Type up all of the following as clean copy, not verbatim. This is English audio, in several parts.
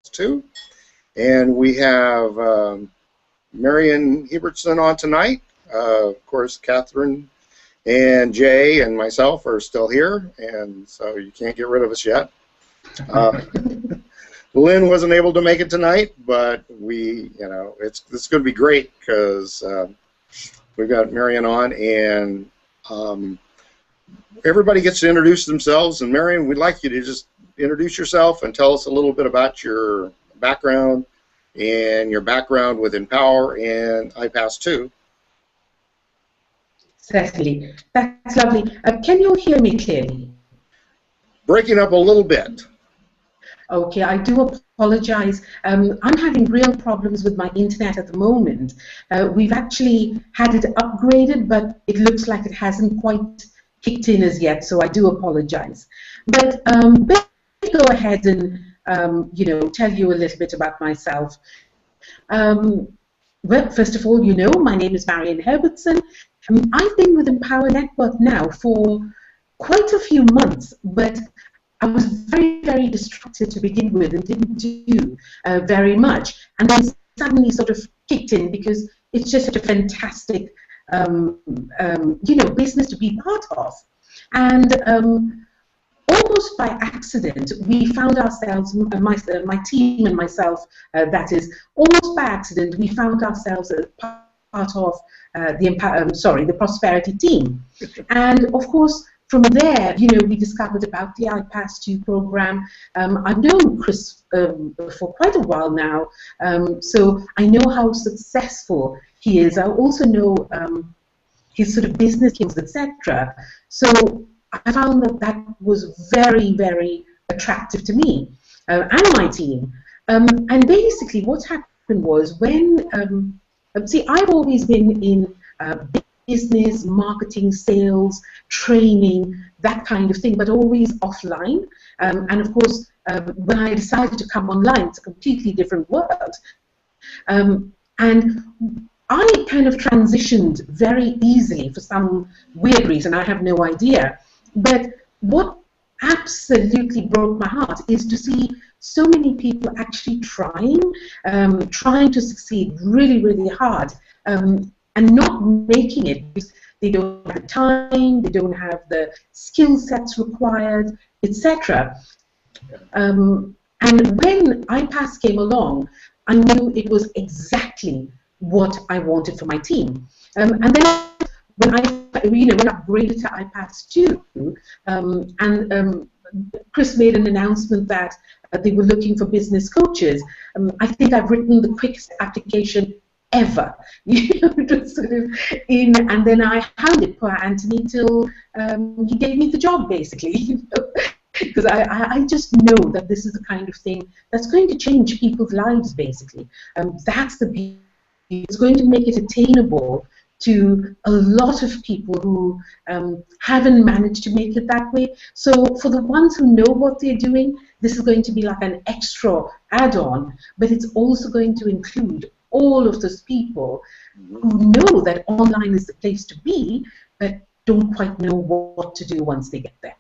iPAS2. And we have Marion Hebertson on tonight. Of course, Catherine and Jay and myself are still here, and so you can't get rid of us yet. Lynn wasn't able to make it tonight, but it's going to be great because we've got Marion on, and everybody gets to introduce themselves. And Marion, we'd like you to just introduce yourself and tell us a little bit about your background and your background with Empower and iPAS2. Certainly. That's lovely. Can you hear me clearly? Breaking up a little bit. Okay, I do apologize. I'm having real problems with my internet at the moment. We've actually had it upgraded, but it looks like it hasn't quite kicked in as yet, so I do apologize. But let me go ahead and tell you a little bit about myself. Well, first of all, my name is Marion Herbertson. I've been with Empower Network now for quite a few months, but I was very, very distracted to begin with and didn't do very much. And then suddenly sort of kicked in because it's just such a fantastic, business to be part of. And almost by accident, we found ourselves, my team and myself, that is, almost by accident, we found ourselves as part of the Prosperity team. And of course, from there, we discovered about the iPAS2 program. I've known Chris for quite a while now, so I know how successful he is. I also know his sort of business skills, etc. So I found that was very, very attractive to me and my team. And basically, what happened was when, I've always been in business, marketing, sales, training, that kind of thing, but always offline. And of course, when I decided to come online, it's a completely different world. And I kind of transitioned very easily for some weird reason, I have no idea. But what absolutely broke my heart is to see so many people actually trying to succeed really, really hard, and not making it because they don't have the time, they don't have the skill sets required, etc. And when iPAS came along, I knew it was exactly what I wanted for my team. And then when I upgraded to iPAS2, and Chris made an announcement that they were looking for business coaches. I think I've written the quickest application ever, just sort of in, and then I hounded poor Anthony till he gave me the job, basically, because I just know that this is the kind of thing that's going to change people's lives, basically. That's the beauty. It's going to make it attainable to a lot of people who haven't managed to make it that way. So for the ones who know what they're doing, this is going to be like an extra add-on, but it's also going to include all of those people who know that online is the place to be, but don't quite know what to do once they get there.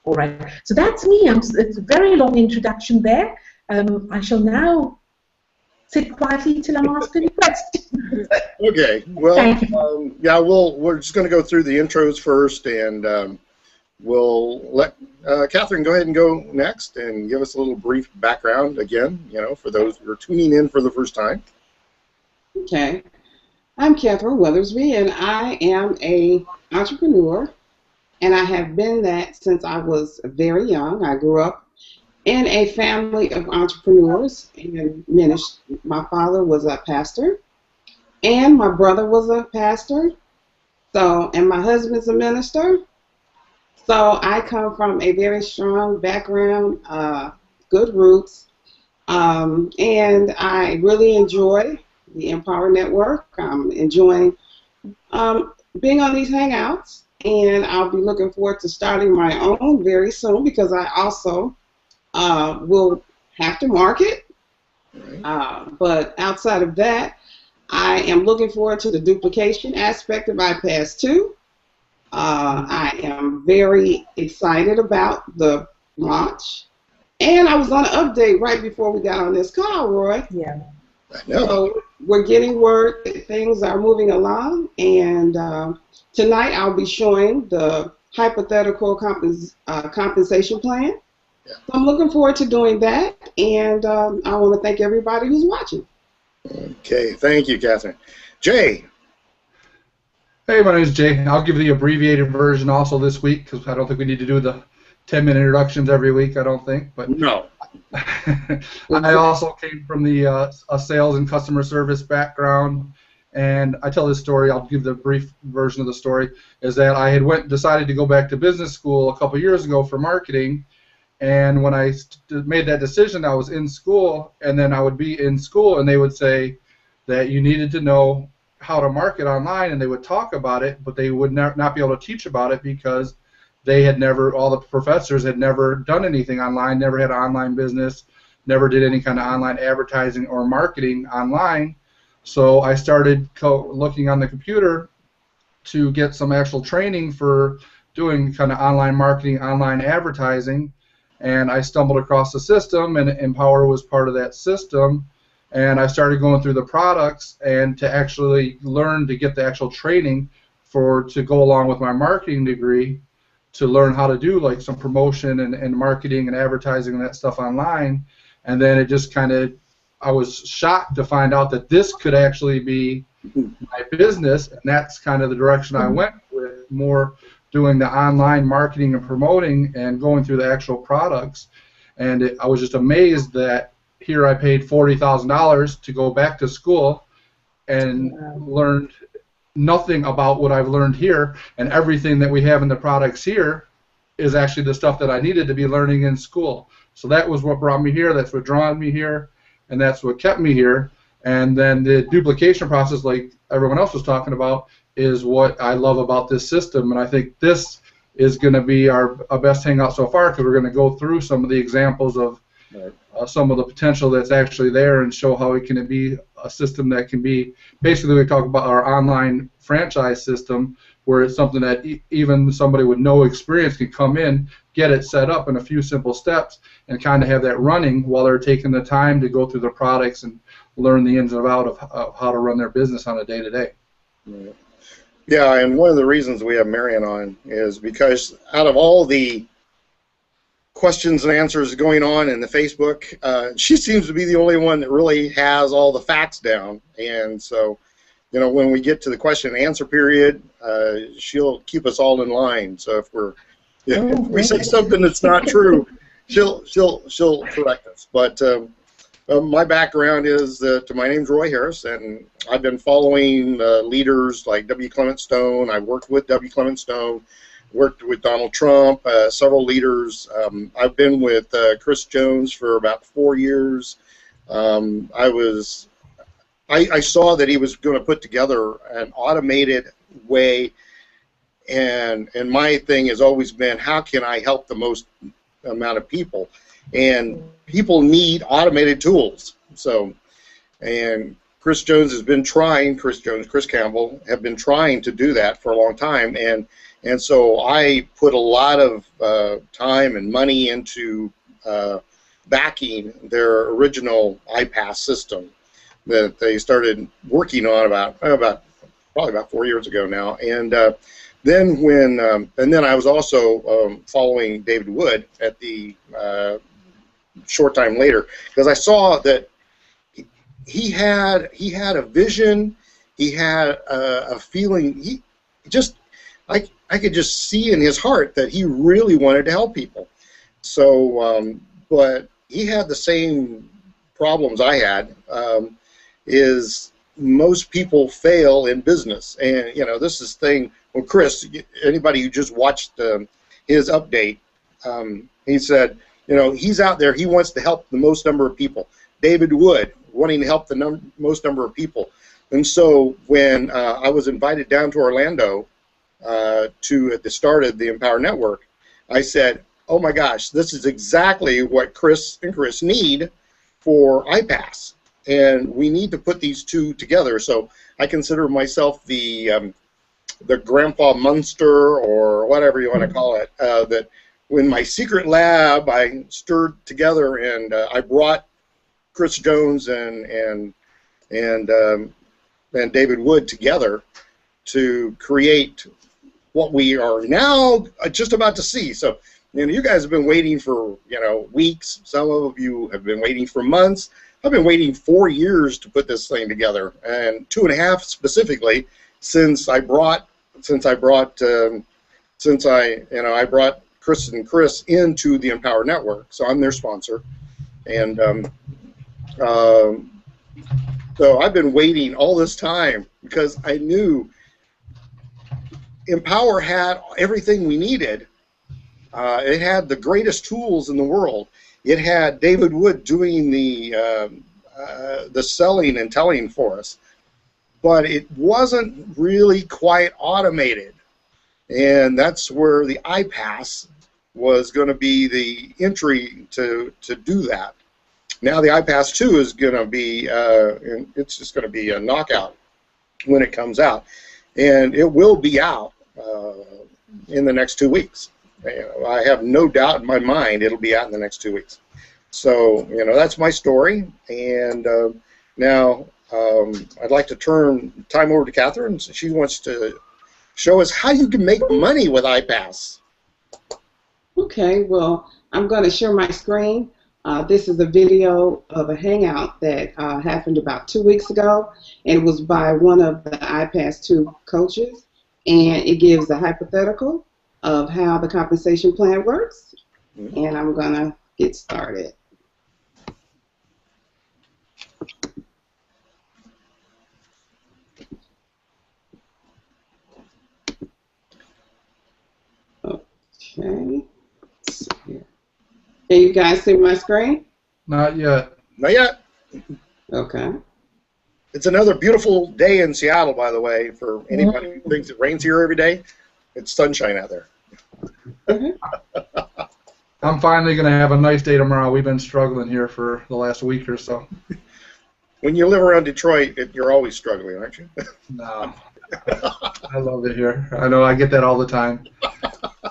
All right, so that's me. It's a very long introduction there. I shall now sit quietly till I'm asked any questions. Okay. Well, yeah, we're just going to go through the intros first, and we'll let Catherine go ahead and go next and give us a little brief background again, for those who are tuning in for the first time. Okay. I'm Catherine Weathersby, and I am an entrepreneur, and I have been that since I was very young. I grew up in a family of entrepreneurs and ministry. My father was a pastor, and my brother was a pastor, and my husband's a minister. So I come from a very strong background, good roots, and I really enjoy the Empower Network. I'm enjoying being on these hangouts, and I'll be looking forward to starting my own very soon because I also will have to market. But outside of that, I am looking forward to the duplication aspect of iPAS2. I am very excited about the launch. And I was going to update right before we got on this call, Roy. Yeah. I know. So we're getting word that things are moving along, and tonight I'll be showing the hypothetical compensation plan. Yeah. So I'm looking forward to doing that, and I want to thank everybody who's watching. Okay, thank you, Catherine. Jay. Hey, my name is Jay. I'll give the abbreviated version also this week because I don't think we need to do the 10-minute introductions every week, I don't think. But No. I also came from the a sales and customer service background, and I tell this story. I'll give the brief version of the story. Is that I had decided to go back to business school a couple years ago for marketing, and when I made that decision, I was in school, and then I would be in school, and they would say that you needed to know how to market online, and they would talk about it, but they would not be able to teach about it because they had never, all the professors had never done anything online, never had an online business, never did any kind of online advertising or marketing online. So I started looking on the computer to get some actual training for doing kind of online marketing, online advertising, and I stumbled across the system, and Empower was part of that system. And I started going through the products and to actually learn to get the actual training to go along with my marketing degree to learn how to do like some promotion and marketing and advertising and that stuff online. And then it just kind of, I was shocked to find out that this could actually be my business, and that's kind of the direction I went with, more doing the online marketing and promoting and going through the actual products. And I was just amazed that here I paid $40,000 to go back to school and learned nothing about what I've learned here, and everything that we have in the products here is actually the stuff that I needed to be learning in school. So that was what brought me here, that's what drawn me here, and that's what kept me here. And then the duplication process, like everyone else was talking about, is what I love about this system, and I think this is going to be our best hangout so far because we're going to go through some of the examples of some of the potential that's actually there and show how it can be a system that can be, basically we talk about our online franchise system where it's something that even somebody with no experience can come in, get it set up in a few simple steps and kind of have that running while they're taking the time to go through the products and learn the ins and outs of how to run their business on a day-to-day. Yeah, and one of the reasons we have Marion on is because out of all the questions and answers going on in the Facebook, she seems to be the only one that really has all the facts down. And so, you know, when we get to the question and answer period, she'll keep us all in line. So if we say something that's not true, she'll correct us. But my background is that my name's Roy Harris, and I've been following leaders like W. Clement Stone. I've worked with W. Clement Stone. Worked with Donald Trump, several leaders. I've been with Chris Jones for about 4 years. I saw that he was going to put together an automated way, and my thing has always been, how can I help the most amount of people? And people need automated tools. So, and Chris Jones has been trying, Chris Campbell, have been trying to do that for a long time, and so I put a lot of time and money into backing their original iPAS system that they started working on probably about 4 years ago now. And then I was also following David Wood at the short time later because I saw that he had a vision, he had a feeling, I could just see in his heart that he really wanted to help people. So, but he had the same problems I had, is most people fail in business. And, you know, this is thing, well, Chris, anybody who just watched his update, he said, you know, he's out there, he wants to help the most number of people. David Wood, wanting to help the most number of people. And so when I was invited down to Orlando, at the start of the Empower Network, I said, oh my gosh, this is exactly what Chris and Chris need for iPAS, and we need to put these two together. So I consider myself the grandpa Munster, or whatever you want to call it, that when my secret lab, I stirred together and I brought Chris Jones and David Wood together to create what we are now just about to see. So, you guys have been waiting for, weeks. Some of you have been waiting for months. I've been waiting 4 years to put this thing together, and 2.5 specifically, since I brought Chris and Chris into the Empower Network. So I'm their sponsor, and so I've been waiting all this time because I knew Empower had everything we needed. It had the greatest tools in the world. It had David Wood doing the selling and telling for us, but it wasn't really quite automated, and that's where the iPAS was going to be the entry to do that. Now the iPAS2 is going to be, it's just going to be a knockout when it comes out, and it will be out in the next 2 weeks. I have no doubt in my mind it'll be out in the next 2 weeks. So, that's my story, and now I'd like to turn time over to Catherine. She wants to show us how you can make money with iPAS. Okay, well, I'm going to share my screen. This is a video of a hangout that happened about 2 weeks ago, and it was by one of the iPAS2 coaches, and it gives a hypothetical of how the compensation plan works, and I'm going to get started. Okay, let's see here. Can you guys see my screen? Not yet. Not yet. Okay. It's another beautiful day in Seattle, by the way, for anybody who thinks it rains here every day. It's sunshine out there. I'm finally going to have a nice day tomorrow. We've been struggling here for the last week or so. When you live around Detroit, you're always struggling, aren't you? No. I love it here. I know I get that all the time.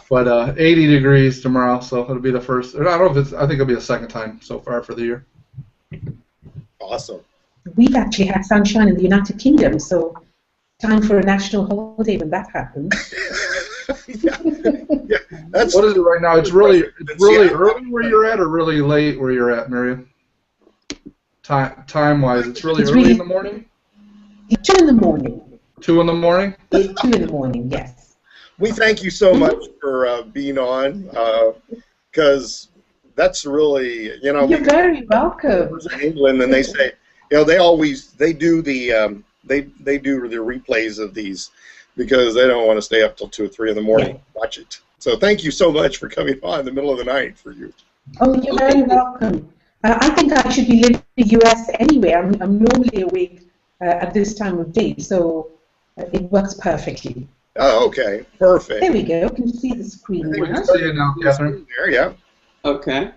But 80 degrees tomorrow, so it'll be the first. I don't know if it's. I think it'll be the second time so far for the year. Awesome. We've actually had sunshine in the United Kingdom, so time for a national holiday when that happens. Yeah, that's what is it right now? It's really early where you're at, or really late where you're at, Miriam? Time-wise, it's really early in the morning. 2 in the morning. 2 in the morning. 2 in the morning, yes. We thank you so much for being on, because that's really, You're very welcome. In England, and they say, they do the they do the replays of these because they don't want to stay up till 2 or 3 in the morning to watch it. So thank you so much for coming on in the middle of the night for you. Oh, you're very welcome. I think I should be living in the U.S. anyway. I'm normally awake at this time of day, so it works perfectly. Oh, okay. Perfect. There we go. Can you see the screen? We can see it now, Catherine. There, yeah. Okay.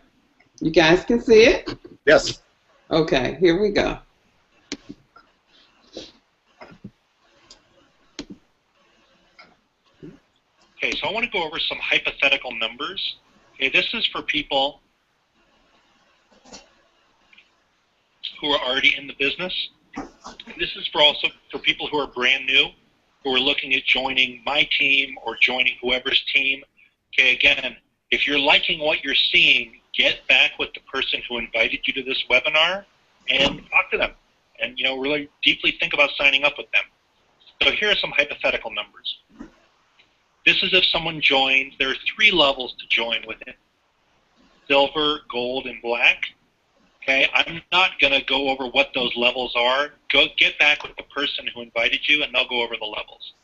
You guys can see it? Yes. Okay, here we go. Okay, so I want to go over some hypothetical numbers. Okay, this is for people who are already in the business. This is also for people who are brand new, who are looking at joining my team or joining whoever's team. Okay, again, if you're liking what you're seeing, get back with the person who invited you to this webinar and talk to them and, really deeply think about signing up with them. So here are some hypothetical numbers. This is if someone joins. There are 3 levels to join with it: silver, gold, and black. Okay, I'm not going to go over what those levels are. Go get back with the person who invited you, and they'll go over the levels.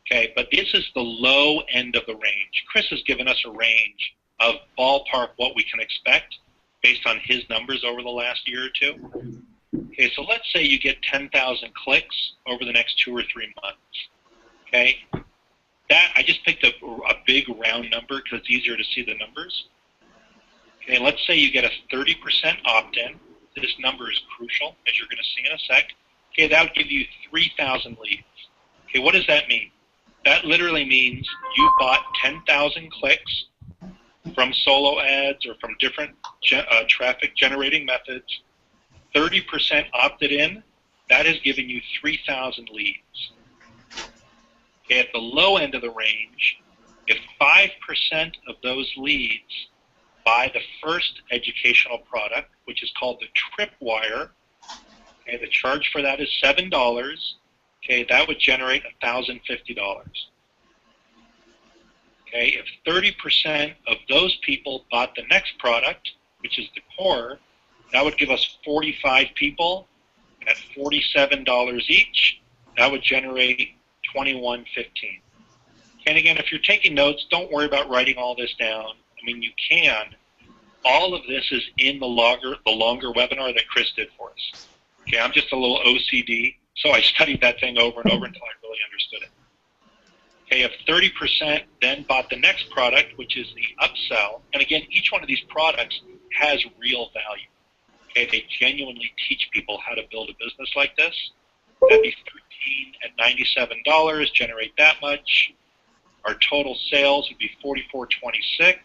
Okay, but this is the low end of the range. Chris has given us a range of ballpark what we can expect based on his numbers over the last year or 2. Okay, so let's say you get 10,000 clicks over the next 2 or 3 months. Okay, that I just picked a big round number because it's easier to see the numbers. Okay, let's say you get a 30% opt-in. This number is crucial, as you're going to see in a sec. Okay, that would give you 3,000 leads. Okay, what does that mean? That literally means you bought 10,000 clicks from solo ads or from different traffic generating methods. 30% opted in. That has given you 3,000 leads. Okay, at the low end of the range, if 5% of those leads buy the first educational product, which is called the Tripwire, okay, the charge for that is $7. Okay, that would generate $1,050. Okay, if 30% of those people bought the next product, which is the core, that would give us 45 people at $47 each. That would generate $21.15. And again, if you're taking notes, don't worry about writing all this down. I mean, you can. All of this is in the longer webinar that Chris did for us. Okay, I'm just a little OCD, so I studied that thing over and over until I really understood it. Okay, if 30% then bought the next product, which is the upsell, and again, each one of these products has real value. Okay, they genuinely teach people how to build a business like this. That'd be $13 at $97, generate that much. Our total sales would be $44.26.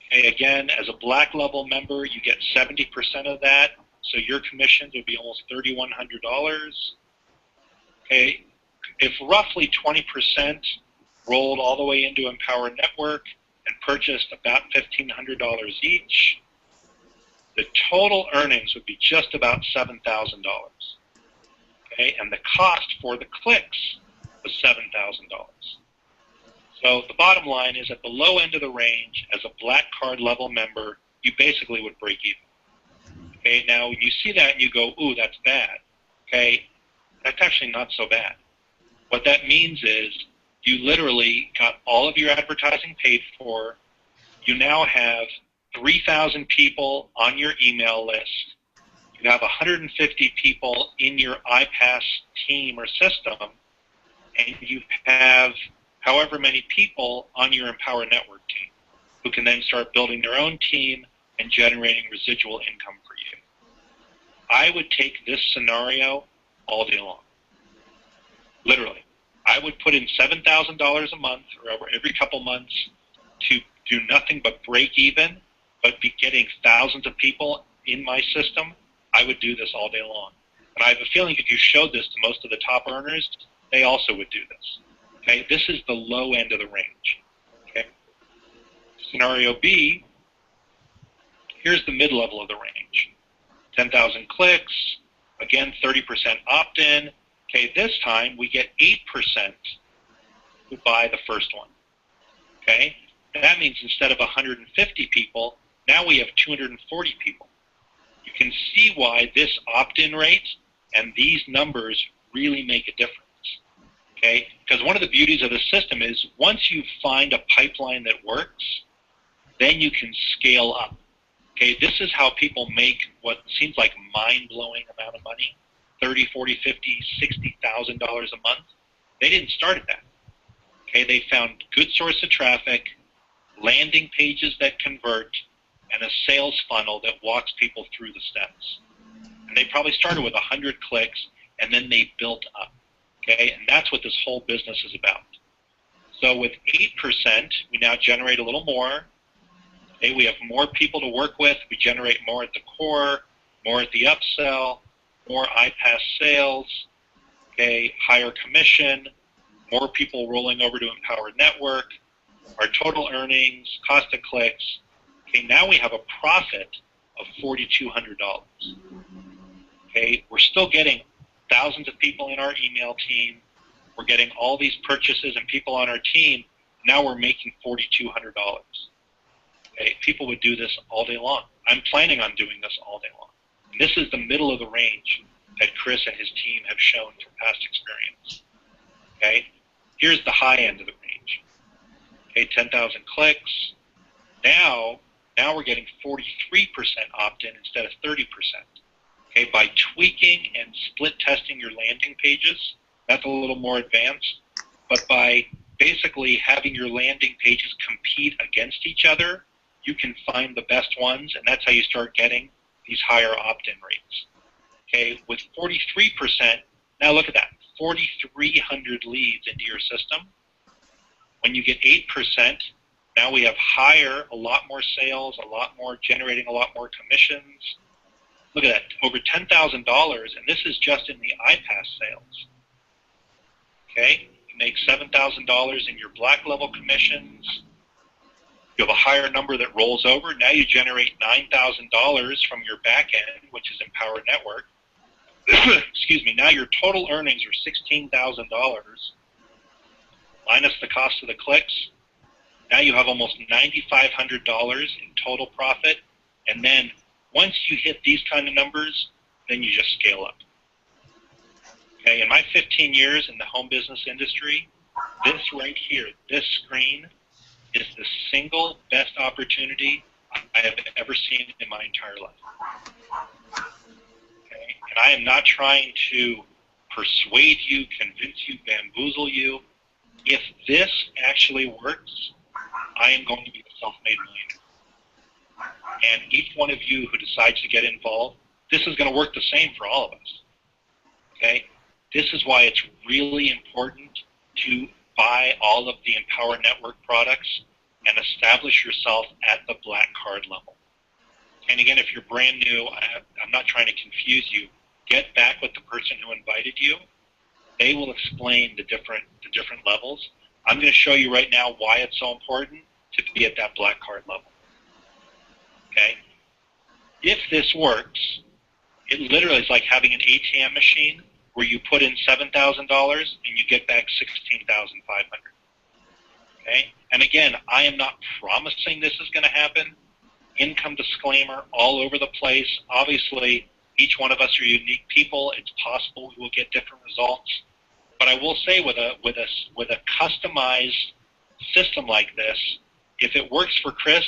Okay, again, as a black level member, you get 70% of that, so your commissions would be almost $3,100. Okay, if roughly 20% rolled all the way into Empower Network and purchased about $1,500 each, the total earnings would be just about $7,000. Okay, and the cost for the clicks was $7,000. So the bottom line is at the low end of the range, as a black card level member, you basically would break even. Okay, now when you see that and you go, ooh, that's bad. Okay, that's actually not so bad. What that means is you literally got all of your advertising paid for. You now have 3,000 people on your email list. You have 150 people in your iPAS team or system, and you have however many people on your Empower Network team who can then start building their own team and generating residual income for you. I would take this scenario all day long. Literally. I would put in $7,000 a month or every couple months to do nothing but break even, but be getting thousands of people in my system. I would do this all day long. And I have a feeling if you showed this to most of the top earners, they also would do this. Okay, this is the low end of the range. Okay. Scenario B, here's the mid-level of the range. 10,000 clicks, again, 30% opt-in. Okay, this time we get 8% who buy the first one. Okay, that means instead of 150 people, now we have 240 people. You can see why this opt-in rate and these numbers really make a difference. Okay, because one of the beauties of the system is once you find a pipeline that works, then you can scale up. Okay, this is how people make what seems like mind-blowing amount of money, $30, $40, $50, $60,000 a month. They didn't start at that. Okay, they found good source of traffic, landing pages that convert, and a sales funnel that walks people through the steps. And they probably started with 100 clicks, and then they built up. Okay, and that's what this whole business is about. So with 8%, we now generate a little more. Okay, we have more people to work with. We generate more at the core, more at the upsell, more iPAS sales, okay, higher commission, more people rolling over to Empower Network, our total earnings, cost of clicks. Okay, now we have a profit of $4,200. Okay, we're still getting thousands of people in our email team. We're getting all these purchases and people on our team. Now we're making $4,200. Okay, people would do this all day long. I'm planning on doing this all day long. And this is the middle of the range that Chris and his team have shown from past experience. Okay, here's the high end of the range. Okay, 10,000 clicks. Now we're getting 43% opt-in instead of 30%. Okay, by tweaking and split testing your landing pages, that's a little more advanced, but by basically having your landing pages compete against each other, you can find the best ones, and that's how you start getting these higher opt-in rates. Okay, with 43%, now look at that, 4,300 leads into your system. When you get 8%, Now we have a lot more sales, generating a lot more commissions. Look at that, over $10,000, and this is just in the iPAS sales. Okay, you make $7,000 in your black level commissions. You have a higher number that rolls over. Now you generate $9,000 from your back end, which is Empower Network. Excuse me. Now your total earnings are $16,000 minus the cost of the clicks. Now you have almost $9,500 in total profit. And then once you hit these kind of numbers, then you just scale up. Okay, in my 15 years in the home business industry, this right here, this screen, is the single best opportunity I have ever seen in my entire life. Okay? And I am not trying to persuade you, convince you, bamboozle you. If this actually works, I am going to be a self-made millionaire. And each one of you who decides to get involved, this is going to work the same for all of us. Okay? This is why it's really important to buy all of the Empower Network products and establish yourself at the black card level. And again, if you're brand new, I'm not trying to confuse you. Get back with the person who invited you. They will explain the different levels. I'm going to show you right now why it's so important to be at that black card level. Okay? If this works, it literally is like having an ATM machine where you put in $7,000 and you get back $16,500. Okay? And again, I am not promising this is going to happen. Income disclaimer all over the place. Obviously, each one of us are unique people. It's possible we will get different results. But I will say with a customized system like this, if it works for Chris,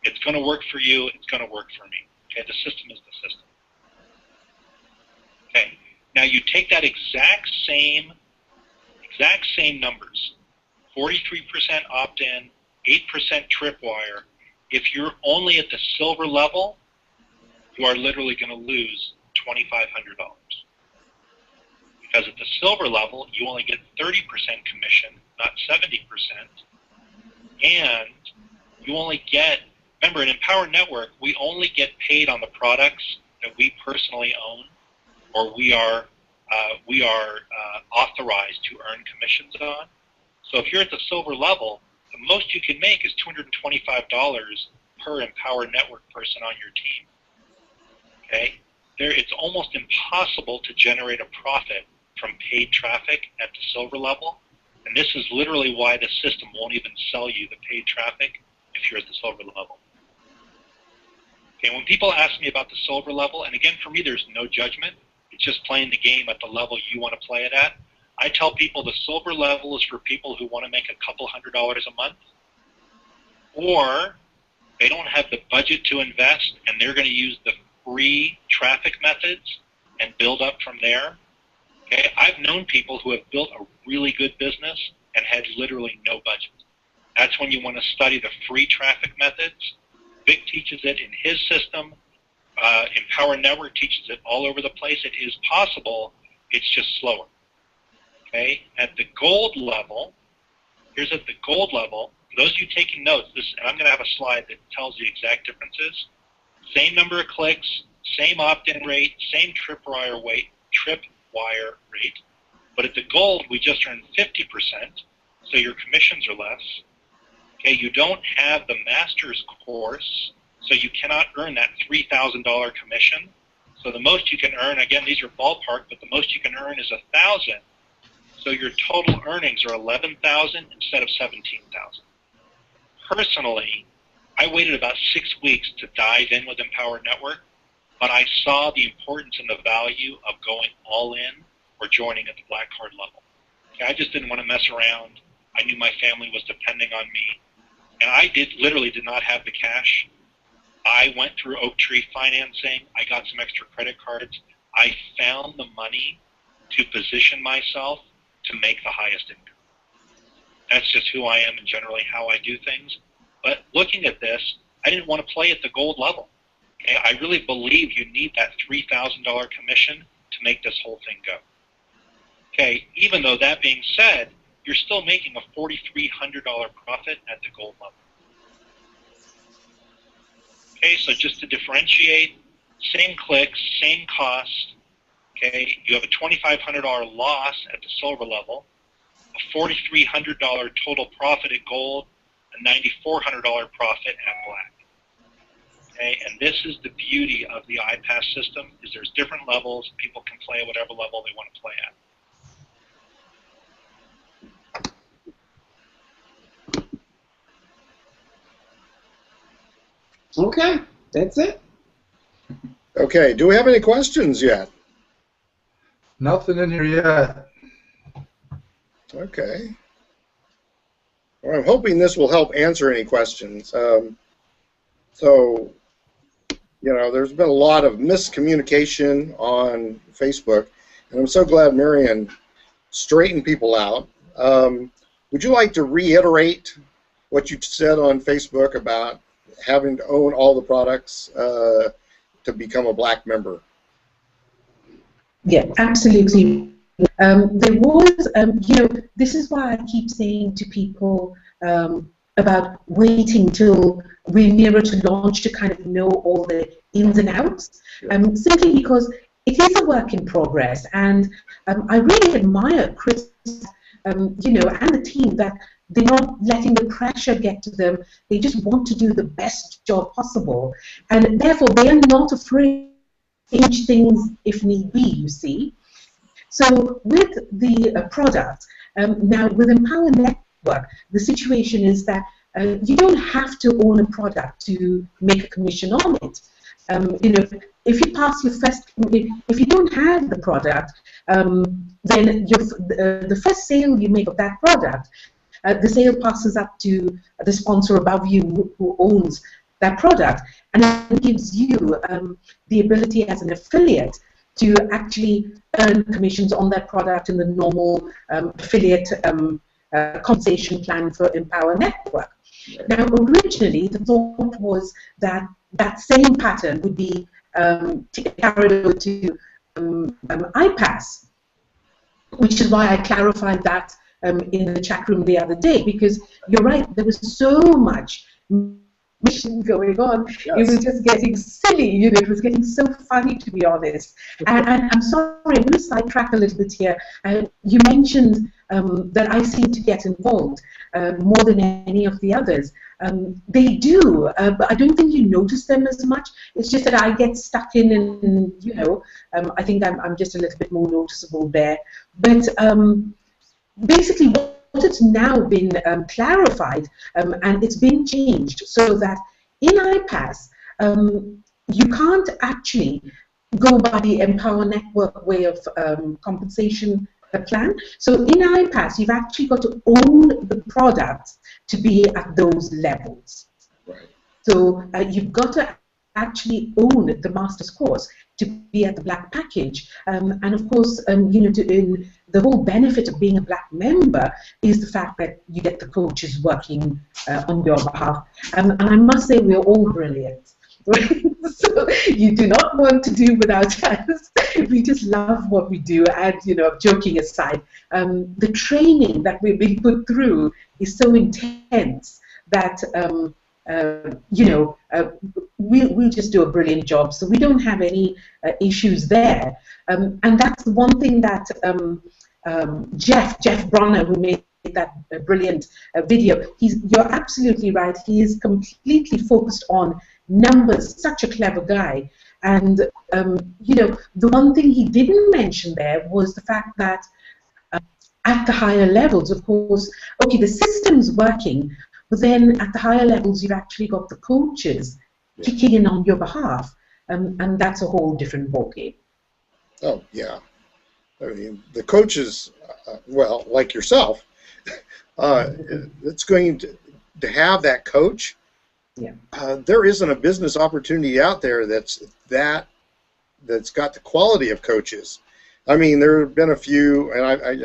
it's going to work for you. It's going to work for me. Okay? The system is the system. Okay. Now you take that exact same numbers, 43% opt-in, 8% tripwire. If you're only at the silver level, you are literally going to lose $2,500. Because at the silver level, you only get 30% commission, not 70%. And you only get, remember in Empower Network, we only get paid on the products that we personally own or we are authorized to earn commissions on. So if you're at the silver level, the most you can make is $225 per Empower Network person on your team. Okay? It's almost impossible to generate a profit from paid traffic at the silver level, and this is literally why the system won't even sell you the paid traffic if you're at the silver level. Okay, when people ask me about the silver level, and again, for me, there's no judgment. It's just playing the game at the level you want to play it at. I tell people the silver level is for people who want to make a couple $100 a month, or they don't have the budget to invest, and they're going to use the free traffic methods and build up from there. Okay, I've known people who have built a really good business and had literally no budget. That's when you want to study the free traffic methods. Vic teaches it in his system. Empower Network teaches it all over the place. It is possible. It's just slower. Okay, at the gold level, here's at the gold level. For those of you taking notes, and I'm going to have a slide that tells the exact differences. Same number of clicks, same opt-in rate, same tripwire rate, but at the gold we just earn 50%, so your commissions are less. Okay, you don't have the master's course, so you cannot earn that $3,000 commission. So the most you can earn, again, these are ballpark, but the most you can earn is $1,000. So your total earnings are $11,000 instead of $17,000. Personally, I waited about 6 weeks to dive in with Empower Network, but I saw the importance and the value of going all in or joining at the black card level. Okay, I just didn't want to mess around. I knew my family was depending on me, and I literally did not have the cash. I went through Oak Tree financing. I got some extra credit cards. I found the money to position myself to make the highest income. That's just who I am and generally how I do things. But looking at this, I didn't want to play at the gold level. Okay? I really believe you need that $3,000 commission to make this whole thing go. Okay, even though that being said, you're still making a $4,300 profit at the gold level. Okay, so just to differentiate, same clicks, same cost. Okay, you have a $2,500 loss at the silver level, a $4,300 total profit at gold, a $9,400 profit at black. Okay, and this is the beauty of the iPAS system, is there's different levels. People can play at whatever level they want to play at. Okay, that's it. Okay, do we have any questions yet? Nothing in here yet. Okay. Well, I'm hoping this will help answer any questions. So, you know, there's been a lot of miscommunication on Facebook, and I'm so glad Marion straightened people out. Would you like to reiterate what you said on Facebook about having to own all the products to become a black member? Yeah, absolutely. There was, you know, this is why I keep saying to people about waiting till we're nearer to launch to kind of know all the ins and outs, simply because it is a work in progress, and I really admire Chris, you know, and the team that they're not letting the pressure get to them. They just want to do the best job possible, and therefore they are not afraid to change things if need be, you see. So with the product, now with Empower Network, the situation is that you don't have to own a product to make a commission on it. You know, if you pass your first, if you don't have the product, then the first sale you make of that product, the sale passes up to the sponsor above you who owns that product, and it gives you the ability as an affiliate to actually earn commissions on that product in the normal affiliate compensation plan for Empower Network. Now, originally, the thought was that that same pattern would be carried over to iPAS, which is why I clarified that in the chat room the other day, because you're right, there was so much mission going on. Yes. It was just getting silly, you know, it was getting so funny, to be honest. And I'm sorry, I'm going to sidetrack a little bit here. You mentioned that I seem to get involved more than any of the others. They do, but I don't think you notice them as much. It's just that I get stuck in, and you know, I think I'm just a little bit more noticeable there. But basically, what it's now been clarified, and it's been changed so that in iPAS, you can't actually go by the Empower Network way of compensation plan. So in iPAS, you've actually got to own the product to be at those levels. Right. So you've got to actually own the master's course to be at the black package, and of course, you know, the whole benefit of being a black member is the fact that you get the coaches working on your behalf, and I must say we're all brilliant. So you do not want to do without us. We just love what we do, and you know, joking aside, the training that we're being put through is so intense that you know, we'll just do a brilliant job. So we don't have any issues there. And that's the one thing that Jeff Bronner, who made that brilliant video, you're absolutely right. He is completely focused on numbers, such a clever guy. And, you know, the one thing he didn't mention there was the fact that at the higher levels, of course, okay, the system's working, but then at the higher levels, you've actually got the coaches kicking in on your behalf, and that's a whole different ballgame. Oh, yeah. I mean, the coaches, well, like yourself, it's going to have that coach. Yeah. There isn't a business opportunity out there that's got the quality of coaches. I mean, there have been a few, and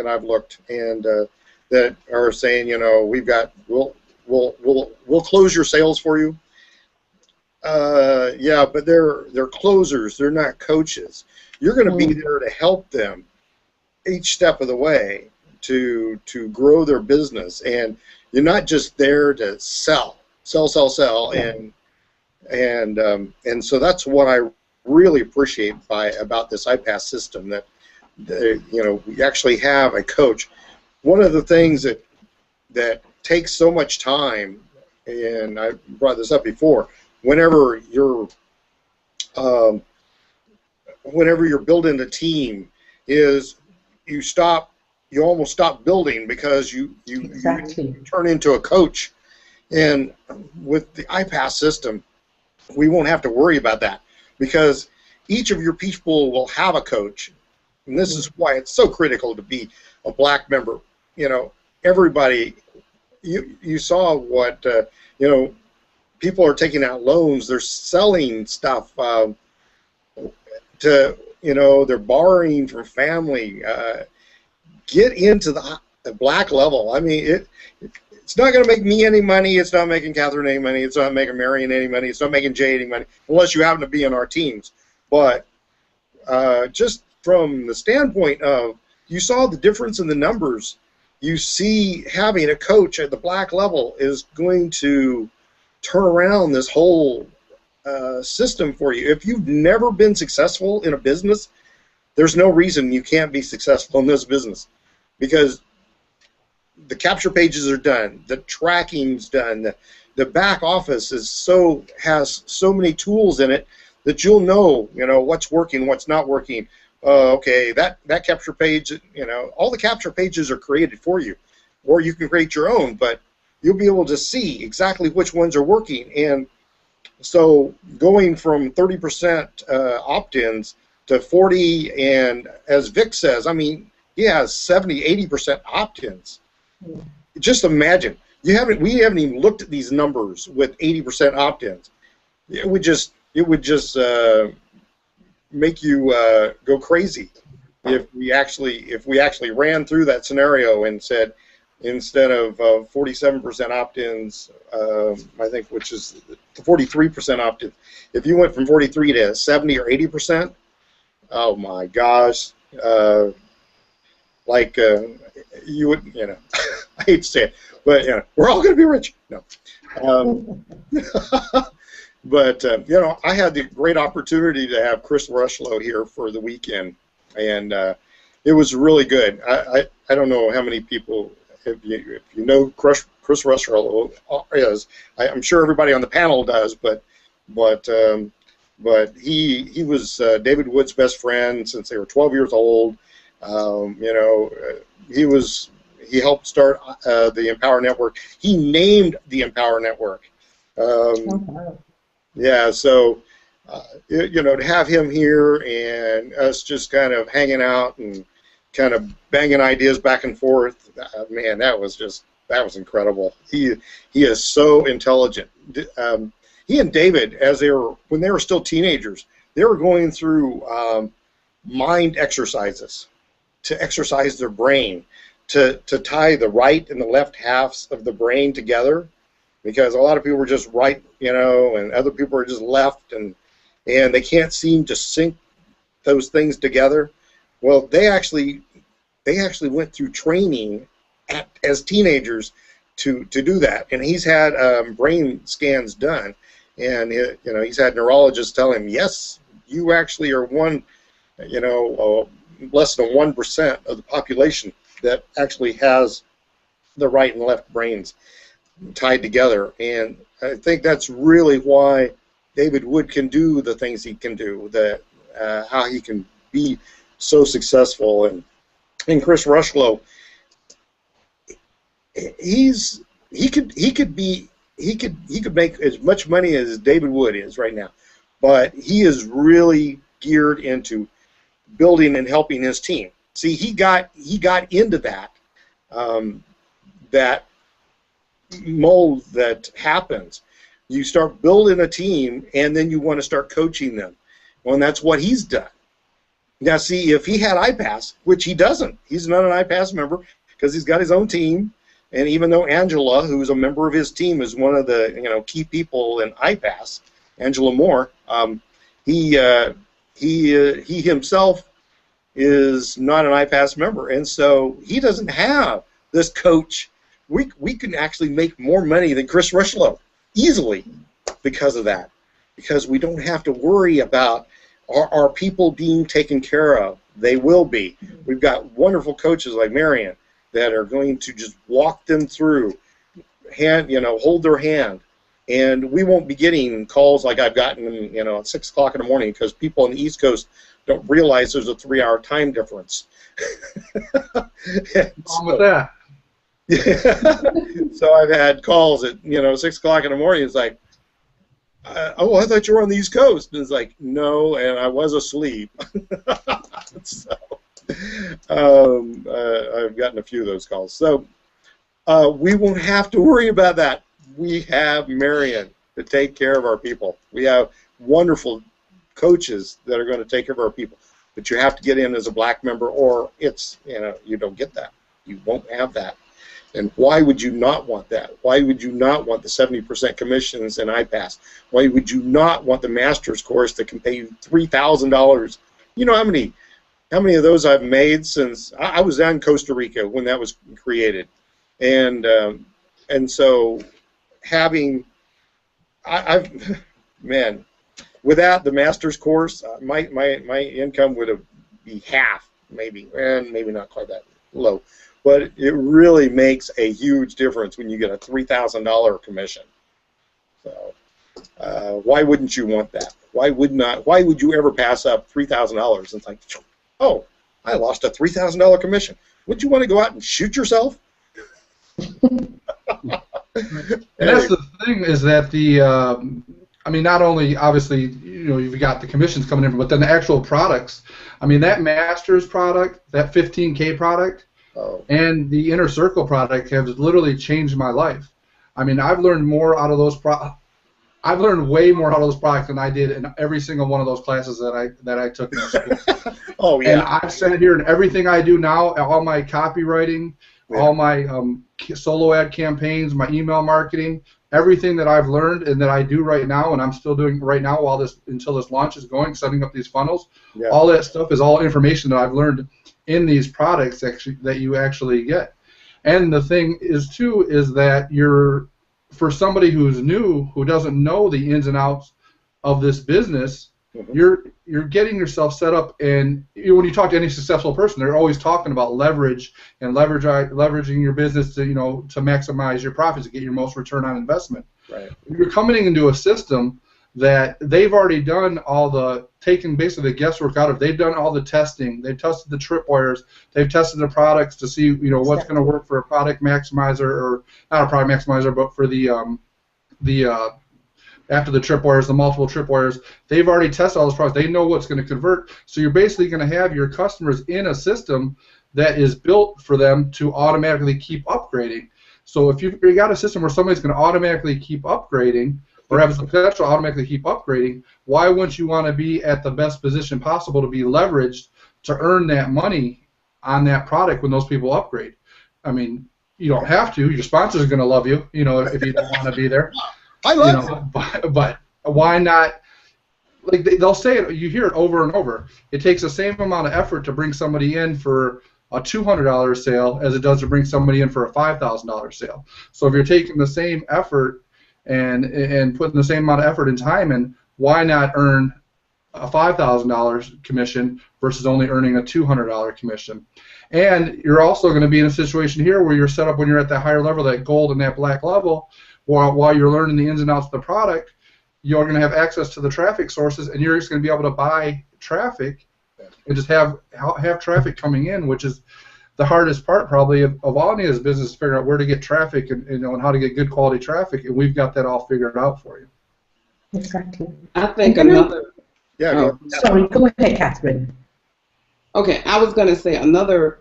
I've looked, and that are saying, you know, we'll close your sales for you. Yeah, but they're closers. They're not coaches. You're going to be there to help them each step of the way to grow their business, and you're not just there to sell, And so that's what I really appreciate about this iPAS system, that we actually have a coach. One of the things that takes so much time, and I brought this up before, whenever you're building a team, is you almost stop building because you turn into a coach. And with the iPAS system, we won't have to worry about that, because each of your people will have a coach. And this is why it's so critical to be a black member. Everybody, you saw what, people are taking out loans, they're selling stuff they're borrowing from family. Get into the black level. I mean, it's not going to make me any money. It's not making Catherine any money. It's not making Marion any money. It's not making Jay any money, unless you happen to be in our teams. But just from the standpoint of, you saw the difference in the numbers. You see, having a coach at the black level is going to turn around this whole system for you. If you've never been successful in a business, there's no reason you can't be successful in this business, because the capture pages are done, the tracking's done, the back office has so many tools in it that you'll know what's working, what's not working. Okay, that capture page, all the capture pages are created for you, or you can create your own, but you'll be able to see exactly which ones are working. And so going from 30% opt-ins to 40, and as Vic says, I mean, he has 70, 80% opt-ins. Just imagine. We haven't even looked at these numbers with 80% opt-ins. It would just make you go crazy if we actually ran through that scenario and said, instead of 47% opt-ins, I think, which is 43% opt-ins, if you went from 43 to 70 or 80%, oh my gosh, you would, I hate to say it, but we're all going to be rich. No. But I had the great opportunity to have Chris Rushlow here for the weekend, and it was really good. I don't know how many people, if you know Chris Rushlow is. I'm sure everybody on the panel does, but he was David Wood's best friend since they were 12 years old. He helped start the Empower Network. He named the Empower Network. Yeah, so to have him here and us just kind of hanging out and kind of banging ideas back and forth, man, that was incredible. He is so intelligent. He and David, when they were still teenagers, they were going through mind exercises to exercise their brain, to tie the right and the left halves of the brain together, because a lot of people were just right, and other people are just left, and they can't seem to sync those things together. Well, they actually went through training as teenagers to do that, and he's had brain scans done, and he's had neurologists tell him, yes, you actually are less than 1% of the population that actually has the right and left brains tied together. And I think that's really why David Wood can do the things he can do, how he can be so successful. And Chris Rushlow, he could make as much money as David Wood is right now, but he is really geared into building and helping his team. See, he got into that that mold that happens. You start building a team, and then you want to start coaching them. Well, and that's what he's done. Now, see, if he had iPAS, which he doesn't, he's not an iPAS member because he's got his own team. And even though Angela, who's a member of his team, is one of the key people in iPAS, Angela Moore, he himself is not an iPAS member, and so he doesn't have this coach. We can actually make more money than Chris Rushlow easily because of that. because we don't have to worry about our people being taken care of. They will be. We've got wonderful coaches like Marion that are going to just walk them through, hold their hand, and we won't be getting calls like I've gotten, at 6 o'clock in the morning, because people on the East Coast don't realize there's a 3-hour time difference. Wrong with that. So I've had calls at 6 o'clock in the morning. It's like, oh, I thought you were on the East Coast. And it's like, no, and I was asleep. So I've gotten a few of those calls. So we won't have to worry about that. We have Marion to take care of our people. We have wonderful coaches that are going to take care of our people. But you have to get in as a black member, or it's, you don't get that. You won't have that. And why would you not want that? Why would you not want the 70% commissions in iPAS? Why would you not want the master's course that can pay you $3,000? You know how many of those I've made since I was down in Costa Rica when that was created, and so having man, without the master's course, my income would have be half, maybe, and maybe not quite that low. But it really makes a huge difference when you get a $3,000 commission. So why wouldn't you want that? Why would you ever pass up $3,000? It's like, oh, I lost a $3,000 commission. Wouldn't you want to go out and shoot yourself? And that's the thing, is that not only obviously you've got the commissions coming in, but then the actual products. That master's product, that 15K product. Oh. And the Inner Circle product has literally changed my life. I've learned more out of those I've learned way more out of those products than I did in every single one of those classes that I took in school. Oh yeah. And I've sat here, and everything I do now, all my copywriting, all my solo ad campaigns, my email marketing, everything that I've learned and that I do right now, and I'm still doing right now until this launch is going, setting up these funnels. Yeah. All that stuff is all information that I've learned in these products that you actually get. And the thing is too is that for somebody who's new, who doesn't know the ins and outs of this business, you're getting yourself set up. And when you talk to any successful person, they're always talking about leverage and leveraging your business to to maximize your profits, to get your most return on investment. Right. You're coming into a system that they've already done taken basically the guesswork out of. They've done all the testing. They've tested the tripwires. They've tested the products to see what's going to work for a product maximizer, or not a product maximizer, but for the after the tripwires, the multiple tripwires. They've already tested all those products. They know what's going to convert. So you're basically going to have your customers in a system that is built for them to automatically keep upgrading. So if you've got a system where somebody's going to automatically keep upgrading, or have the potential to automatically keep upgrading, why wouldn't you want to be at the best position possible to be leveraged to earn that money on that product when those people upgrade? You don't have to. Your sponsors are going to love you, if you don't want to be there. I love it. But why not? Like they'll say it, you hear it over and over. It takes the same amount of effort to bring somebody in for a $200 sale as it does to bring somebody in for a $5,000 sale. So if you're taking the same effort and putting the same amount of effort and time in, why not earn a $5,000 commission versus only earning a $200 commission? And you're also going to be in a situation here where you're set up when you're at that higher level, that gold and that black level, while you're learning the ins and outs of the product, you're going to have access to the traffic sources, and you're just going to be able to buy traffic and just have traffic coming in, which is the hardest part probably of all any of this business, is figuring out where to get traffic and how to get good quality traffic, and we've got that all figured out for you. Exactly. I think another. Yeah. Sorry, go ahead, Catherine. Okay, I was going to say another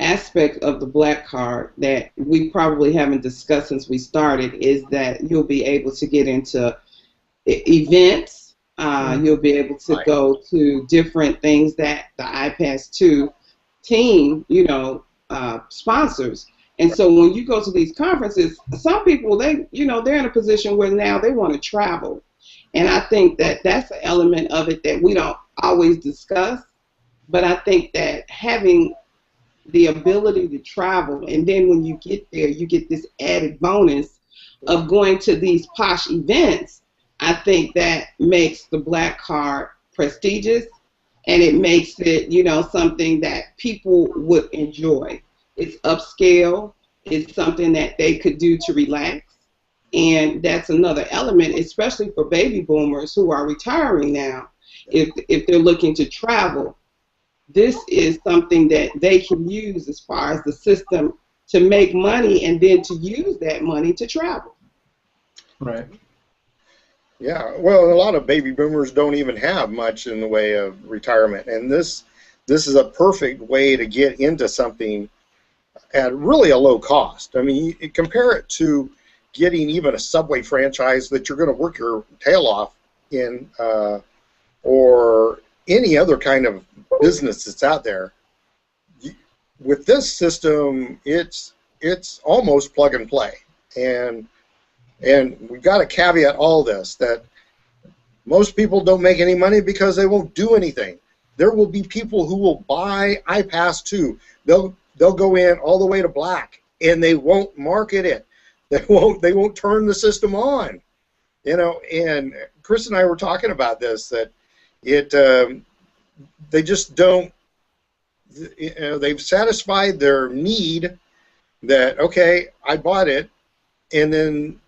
aspect of the Black Card that we probably haven't discussed since we started is that you'll be able to get into events. You'll be able to go to different things that the iPAS2 team, sponsors. And so when you go to these conferences, some people, they're in a position where now they want to travel. And I think that that's an element of it that we don't always discuss. But I think that having the ability to travel, and then when you get there, you get this added bonus of going to these posh events I think that makes the black card prestigious, and it makes it, you know, something that people would enjoy. It's upscale. It's something that they could do to relax. And that's another element, especially for baby boomers who are retiring now. If they're looking to travel, this is something that they can use as far as the system to make money and then to use that money to travel. Right. Yeah, well, a lot of baby boomers don't even have much in the way of retirement, and this is a perfect way to get into something at really a low cost. I mean, you compare it to getting even a Subway franchise that you're going to work your tail off in, or any other kind of business that's out there. With this system, it's almost plug and play, and we've got to caveat all this, that most people don't make any money because they won't do anything. There will be people who will buy iPAS2. They'll go in all the way to black, and they won't market it. They won't turn the system on. You know, and Chris and I were talking about this, that they just don't. You know, they've satisfied their need that, okay, I bought it, and then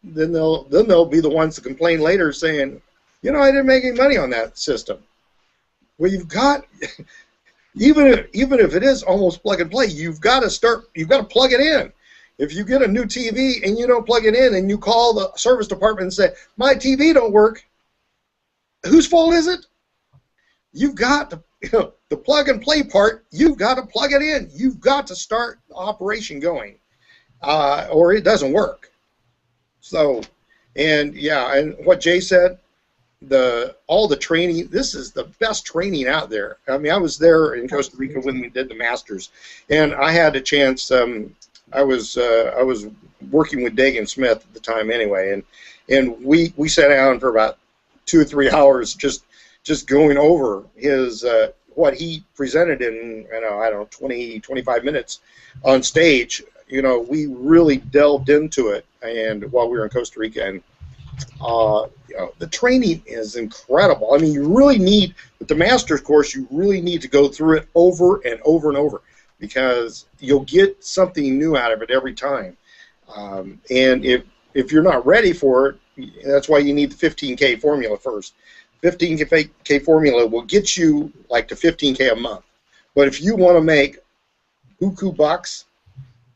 they'll be the ones to complain later, saying, you know, I didn't make any money on that system. Well, you've got, even if it is almost plug and play, you've got to plug it in. If you get a new TV and you don't plug it in, and you call the service department and say, my TV don't work, whose fault is it? You've got to, you know, the plug and play part, you've got to plug it in. You've got to start the operation going, or it doesn't work. So, and yeah, and what Jay said, all the training, this is the best training out there. I mean, I was there in Costa Rica when we did the Masters, and I had a chance. I was working with Dagan Smith at the time anyway, and we sat down for about 2 or 3 hours just going over his what he presented in, I don't know, 20, 25 minutes on stage. You know, we really delved into it, and while we were in Costa Rica, and you know, the training is incredible. I mean, you really need, with the master's course, you really need to go through it over and over and over, because you'll get something new out of it every time. And if you're not ready for it, that's why you need the 15K formula first. 15K formula will get you like to 15K a month. But if you want to make buku bucks,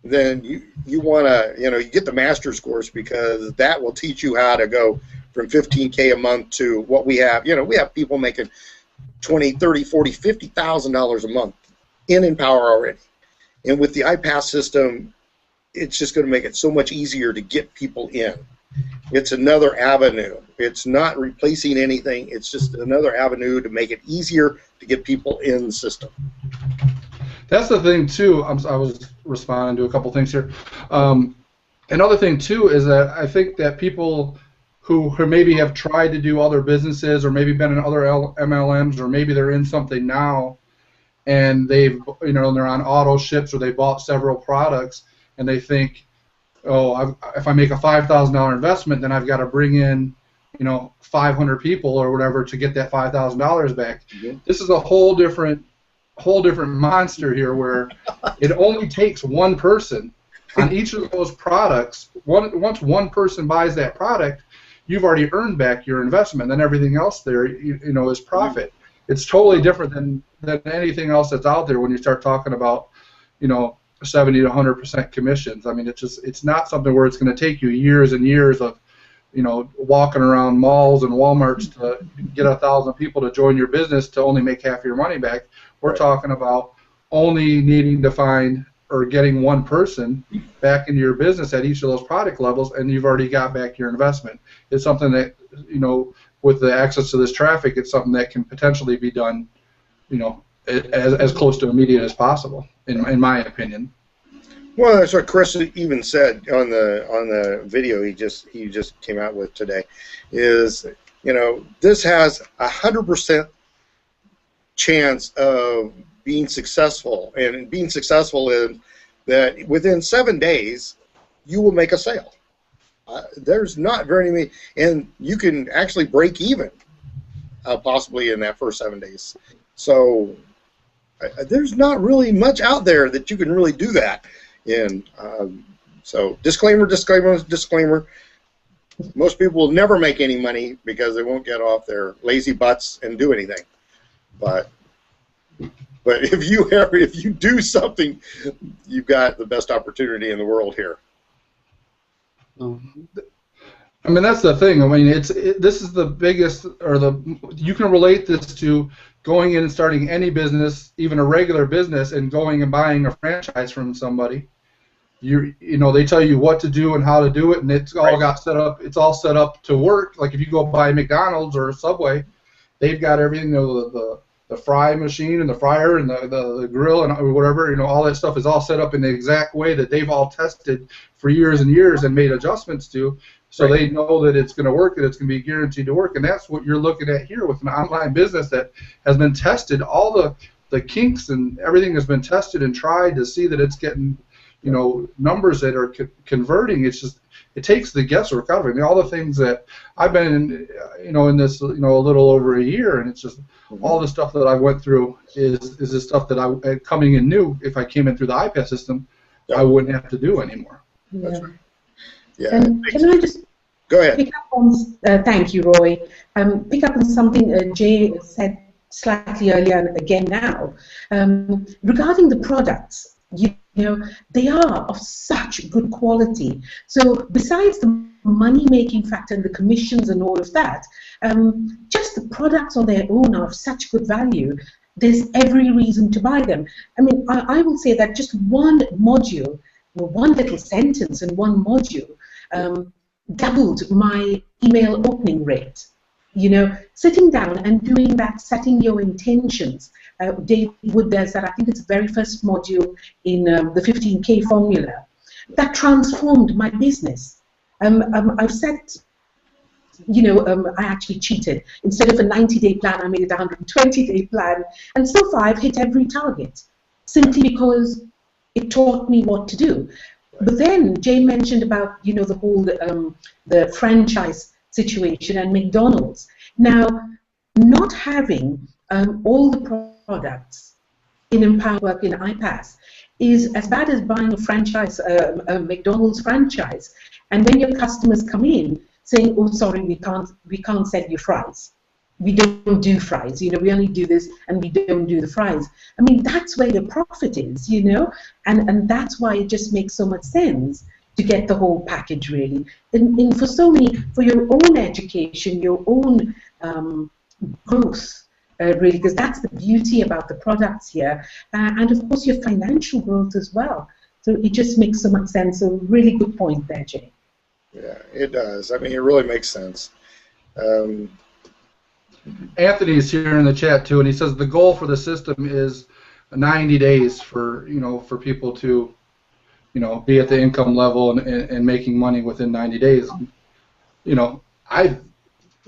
then you want to, you know, you get the master's course, because that will teach you how to go from 15K a month to what we have. You know, we have people making $20, $30, $40, $50,000 a month in Power already. And with the iPAS system, it's just going to make it so much easier to get people in. It's another avenue. It's not replacing anything. It's just another avenue to make it easier to get people in the system. That's the thing too. I was responding to a couple things here. Another thing too is that I think that people who maybe have tried to do other businesses, or maybe been in other MLMs, or maybe they're in something now, and they've, you know, they're on auto ships, or they bought several products, and they think, oh, if I make a $5,000 investment, then I've got to bring in, you know, 500 people or whatever to get that $5,000 back. Mm-hmm. This is a whole different monster here, where it only takes one person on each of those products. Once one person buys that product, you've already earned back your investment. Then everything else there, you know, is profit. It's totally different than anything else that's out there when you start talking about, you know, 70 to 100% commissions. I mean, it's not something where it's going to take you years and years of, you know, walking around malls and Walmarts to get 1,000 people to join your business to only make half your money back. We're talking about only needing to find, or getting one person back into your business at each of those product levels, and you've already got back your investment. It's something that, you know, with the access to this traffic, it's something that can potentially be done, you know, as close to immediate as possible, in my opinion. Well, that's what Chris even said on the video he just came out with today, is, you know, this has 100% chance of being successful, and being successful in that within 7 days you will make a sale. There's not very many, and you can actually break even possibly in that first 7 days. So there's not really much out there that you can really do that in. So disclaimer, disclaimer, disclaimer. Most people will never make any money because they won't get off their lazy butts and do anything. But if you do something, you've got the best opportunity in the world here. I mean, that's the thing. I mean, this is the biggest, you can relate this to going in and starting any business, even a regular business, and going and buying a franchise from somebody. You know, they tell you what to do and how to do it, and it's all got set up. It's all set up to work. Like if you go buy McDonald's or Subway, they've got everything. You know, the fry machine and the fryer and the grill and whatever. You know, all that stuff is all set up in the exact way that they've all tested for years and years and made adjustments to. So they know that it's going to work, that it's going to be guaranteed to work, and that's what you're looking at here with an online business that has been tested. All the kinks and everything has been tested and tried to see that it's getting, you know, numbers that are converting. It's just, it takes the guesswork out of it. I mean, all the things that I've been in, you know, in this, you know, a little over a year, and it's just all the stuff that I went through is the stuff that I coming in new. If I came in through the iPAS system, I wouldn't have to do anymore. That's right. Yeah. And can I just go ahead? Pick up on, thank you, Roy. Pick up on something Jay said slightly earlier and again now regarding the products. You know, they are of such good quality. So besides the money-making factor and the commissions and all of that, just the products on their own are of such good value. There's every reason to buy them. I mean, I will say that just one module, or one little sentence in one module, doubled my email opening rate. You know, sitting down and doing that, setting your intentions. Dave Wood does that. I think it's the very first module in the 15K formula. That transformed my business. I've set, you know, I actually cheated. Instead of a 90-day plan, I made it a 120-day plan. And so far, I've hit every target, simply because it taught me what to do. But then Jay mentioned about, you know, the whole the franchise situation and McDonald's. Now, not having all the products in Empower Work in iPAS is as bad as buying a franchise, a McDonald's franchise, and when your customers come in saying, "Oh, sorry, we can't sell you fries. We don't do fries. You know, we only do this, and we don't do the fries." I mean, that's where your profit is, you know, and that's why it just makes so much sense to get the whole package, really. And for so many, for your own education, your own growth, really, because that's the beauty about the products here, and of course your financial growth as well. So it just makes so much sense. A really good point there, Jay. Yeah, it does. I mean, it really makes sense. Anthony's here in the chat too, and he says the goal for the system is 90 days for, you know, for people to, you know, be at the income level and making money within 90 days. You know,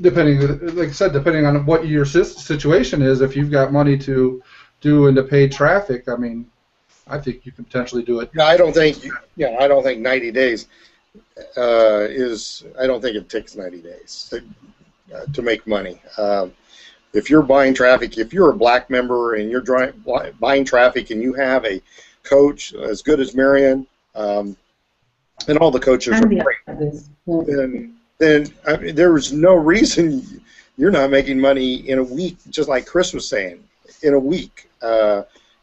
depending, like I said, depending on what your situation is, if you've got money to do into paid traffic, I mean, I think you can potentially do it. Yeah, I don't think 90 days is. I don't think it takes 90 days to make money. If you're buying traffic, if you're a black member and you're buying traffic and you have a coach as good as Marion, and all the coaches are great, then I mean, there's no reason you're not making money in a week, just like Chris was saying, in a week.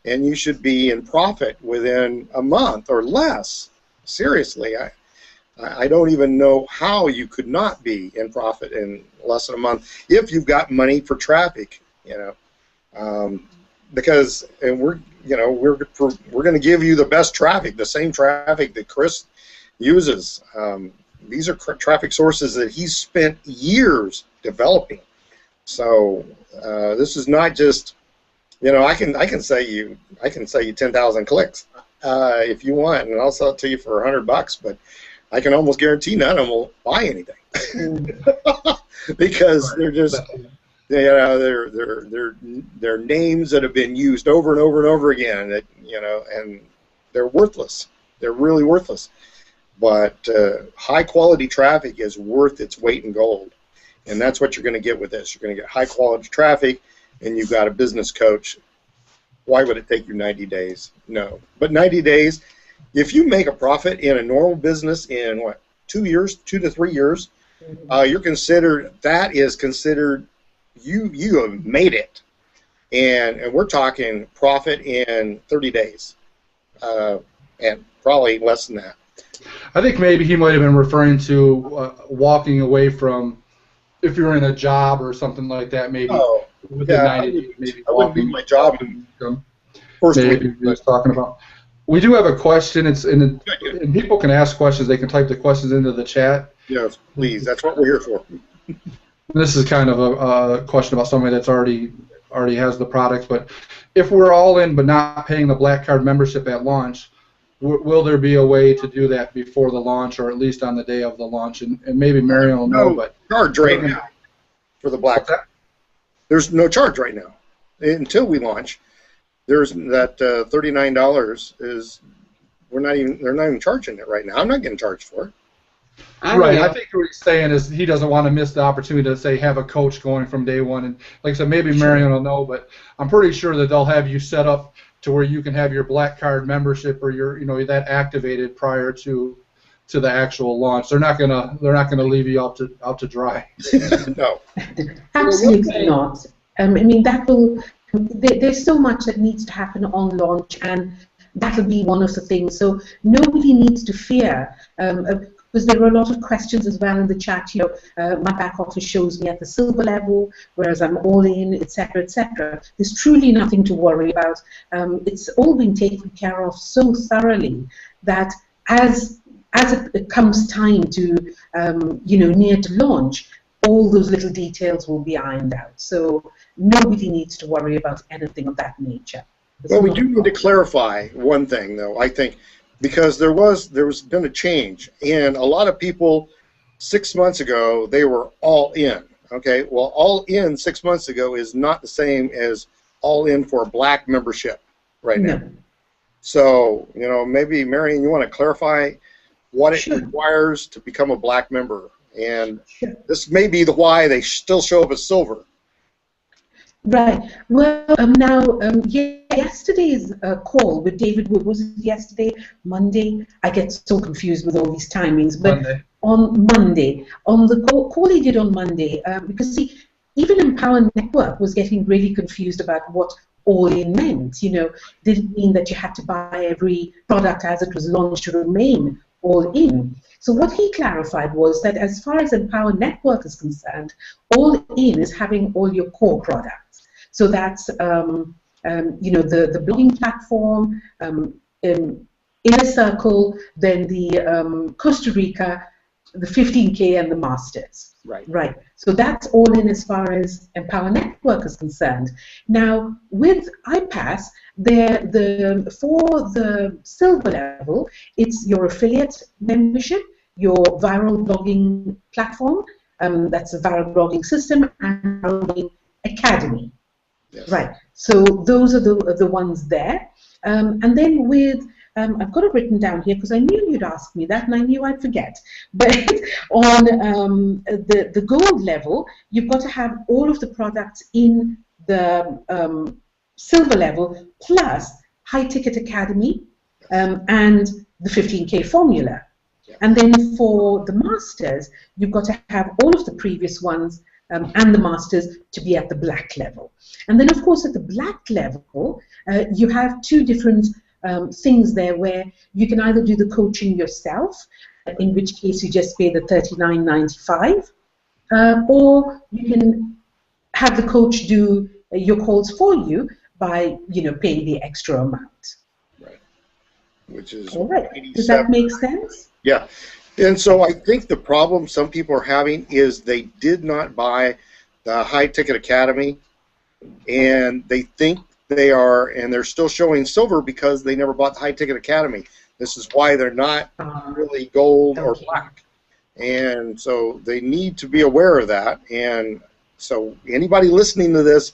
And you should be in profit within a month or less. Seriously, I don't even know how you could not be in profit in less than a month if you've got money for traffic, you know, because we're going to give you the best traffic, the same traffic that Chris uses. These are traffic sources that he's spent years developing. So this is not just, you know, I can say you 10,000 clicks if you want, and I'll sell it to you for $100, but I can almost guarantee none of them will buy anything because they're just, you know, they're names that have been used over and over and over again. That, you know, and they're worthless. They're really worthless. but high quality traffic is worth its weight in gold, and that's what you're going to get with this. You're going to get high quality traffic, and you've got a business coach. Why would it take you 90 days? No, but 90 days, if you make a profit in a normal business in what, 2 years, 2 to 3 years, you're considered, that is considered, you have made it, and we're talking profit in 30 days, and probably less than that. I think maybe he might have been referring to walking away from, if you're in a job or something like that, maybe within 90 days, maybe I wouldn't leave my job. Maybe he was talking about. We do have a question. And people can ask questions. They can type the questions into the chat. Yes, please. That's what we're here for. This is kind of a question about somebody that's already has the products. But if we're all in but not paying the Black Card membership at launch, will there be a way to do that before the launch, or at least on the day of the launch? And maybe Marion will know. But charge right now for the Black Card. There's no charge right now until we launch. There's that $39 is they're not even charging it right now. I'm not getting charged for it. Right. I think what he's saying is he doesn't want to miss the opportunity to say have a coach going from day one. And like I said, maybe Marion will know, but I'm pretty sure that they'll have you set up to where you can have your Black Card membership or your that activated prior to the actual launch. They're not gonna leave you out to dry. No. Absolutely not. I mean, that will. There's so much that needs to happen on launch, and that'll be one of the things. So nobody needs to fear, because there are a lot of questions as well in the chat. My back office shows me at the silver level, whereas I'm all in, etc., etc. There's truly nothing to worry about. It's all been taken care of so thoroughly that as it comes time to near to launch, all those little details will be ironed out. So nobody needs to worry about anything of that nature. Well, we do need to clarify one thing, though, I think, because there was been a change, and a lot of people 6 months ago, they were all in. Okay, well, all in 6 months ago is not the same as all in for a Black membership right now. So, maybe Marion, you want to clarify what it requires to become a Black member, and this may be the why they still show up as silver. Right. Well, yesterday's call with David Wood, was it yesterday, Monday? I get so confused with all these timings. But Monday. On Monday, on the call he did on Monday, because see, even Empower Network was getting really confused about what all-in meant. Did it mean that you had to buy every product as it was launched to remain all-in? So what he clarified was that as far as Empower Network is concerned, all-in is having all your core products. So that's the blogging platform, Inner Circle, then the Costa Rica, the 15K, and the Masters. Right. So that's all in as far as Empower Network is concerned. Now, with iPAS, for the silver level, it's your affiliate membership, your viral blogging platform, that's a viral blogging system, and viral blogging academy. Yes. Right. So those are the ones there. And then with I've got it written down here because I knew you'd ask me that and I knew I'd forget. But on the gold level, you've got to have all of the products in the silver level plus High Ticket Academy and the 15K formula. Yeah. And then for the Masters, you've got to have all of the previous ones and the Masters to be at the black level. And then, of course, at the black level, you have two different things there where you can either do the coaching yourself, in which case you just pay the $39.95, or you can have the coach do your calls for you by paying the extra amount. Right. Which is all right. Does that make sense? Yeah. And so I think the problem some people are having is they did not buy the High Ticket Academy, and they think they are, and they're still showing silver because they never bought the High Ticket Academy. This is why they're not really gold or black. And so they need to be aware of that. And so anybody listening to this,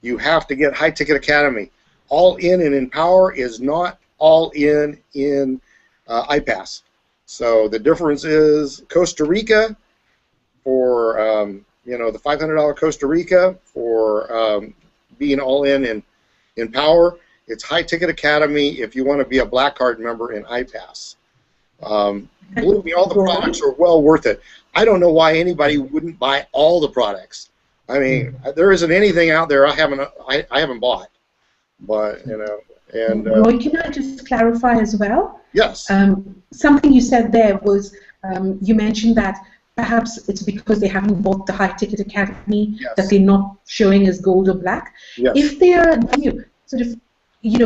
you have to get High Ticket Academy. All in and Empower is not all in iPAS. So the difference is Costa Rica for the $500 Costa Rica for being all in Power. It's High Ticket Academy if you want to be a Black Card member in iPAS. Believe me, all the products are well worth it. I don't know why anybody wouldn't buy all the products. I mean, there isn't anything out there I haven't bought. But and Roy, can I just clarify as well? Yes. Something you said there was you mentioned that perhaps it's because they haven't bought the High Ticket Academy that they're not showing as gold or black. Yes. If they are sort of,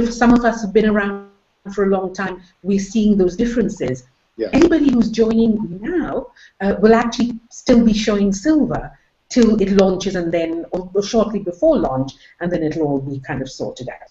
for some of us who've been around for a long time, we're seeing those differences. Yeah. Anybody who's joining now will actually still be showing silver till it launches, and then or shortly before launch, and then it'll all be kind of sorted out.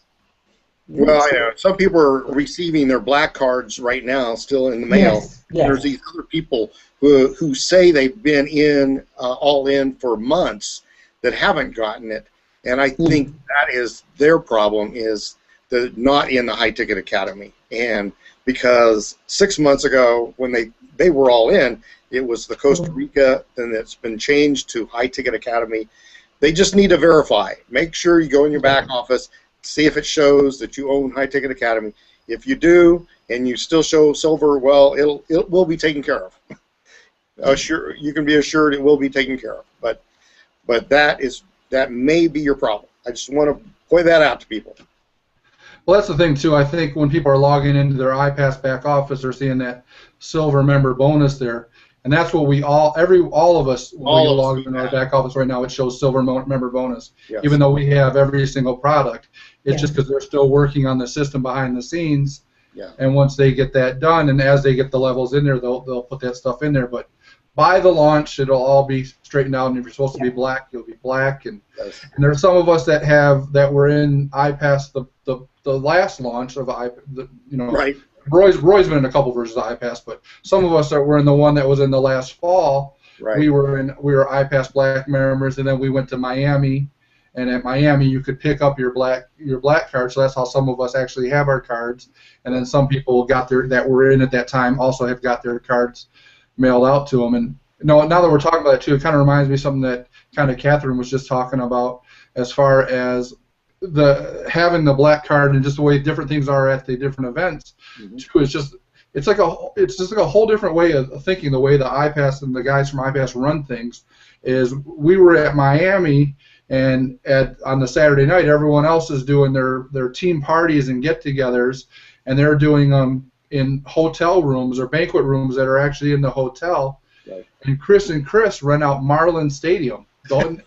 Well, some people are receiving their black cards right now, still in the mail. Yes, yes. There's these other people who say they've been all in for months that haven't gotten it, and I think that is their problem, is the not in the High Ticket Academy. And because 6 months ago, when they were all in, it was the Costa Rica, and it's been changed to High Ticket Academy. They just need to verify. Make sure you go in your back office, see if it shows that you own High Ticket Academy. If you do, and you still show silver, well, it will be taken care of. You can be assured it will be taken care of. But that may be your problem. I just want to point that out to people. Well, that's the thing too. I think when people are logging into their iPAS back office, they're seeing that silver member bonus there, and that's what all of us, when we log into our back office right now, it shows silver member bonus. Yes. Even though we have every single product, it's just because they're still working on the system behind the scenes. Yeah. And once they get that done, and as they get the levels in there, they'll put that stuff in there. But by the launch, it'll all be straightened out, and if you're supposed to be black, you'll be black. And there are some of us that were in iPAS the last launch of Right. Roy's been in a couple versions of iPAS, but some of us that were in the one that was in the last fall. Right. We were iPAS Black members, and then we went to Miami, and at Miami you could pick up your black card. So that's how some of us actually have our cards, and then some people that were in at that time also have got their cards mailed out to them. And now that we're talking about it too, it kind of reminds me of something that kind of Catherine was just talking about as far as having the black card and just the way different things are at the different events. Too, it's just like a whole different way of thinking. The way the iPAS and the guys from iPAS run things is, we were at Miami, and on the Saturday night, everyone else is doing their team parties and get-togethers, and they're doing them in hotel rooms or banquet rooms that are actually in the hotel. Right. And Chris rent out Marlin Stadium. Is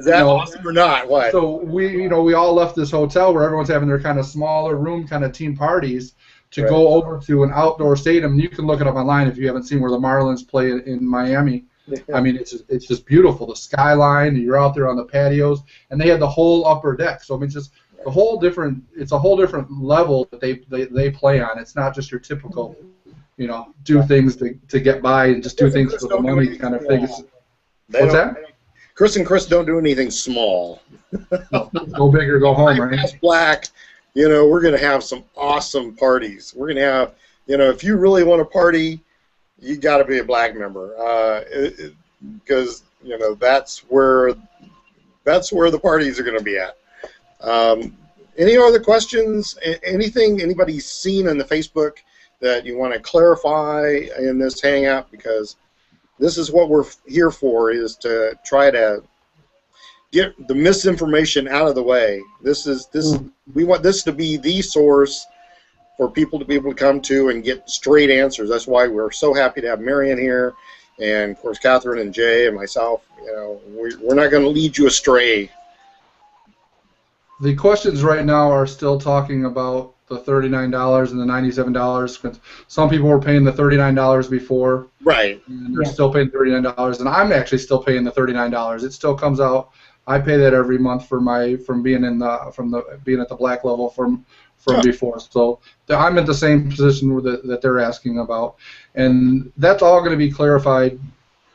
that awesome or not? What? So we all left this hotel where everyone's having their kind of smaller room kind of team parties to go over to an outdoor stadium. You can look it up online if you haven't seen where the Marlins play in Miami. I mean, it's just beautiful. The skyline, you're out there on the patios, and they had the whole upper deck. So I mean, it's just a whole different level that they play on. It's not just your typical, do things to get by and just do things for the money kind of thing. What's that? Chris and Chris don't do anything small. Go big or go home, right? Black, we're going to have some awesome parties. We're going to have, if you really want to party, you got to be a black member, because that's where the parties are going to be at. Any other questions? Anything anybody's seen on the Facebook that you want to clarify in this hangout? Because this is what we're here for, is to try to get the misinformation out of the way. We want this to be the source for people to be able to come to and get straight answers. That's why we're so happy to have Marion here, and of course Catherine and Jay and myself. We're not going to lead you astray. The questions right now are still talking about the $39 and the $97. Some people were paying the $39 before. Right. And they're still paying $39, and I'm actually still paying the $39. It still comes out. I pay that every month from being at the black level from before. So I'm in the same position that they're asking about, and that's all going to be clarified.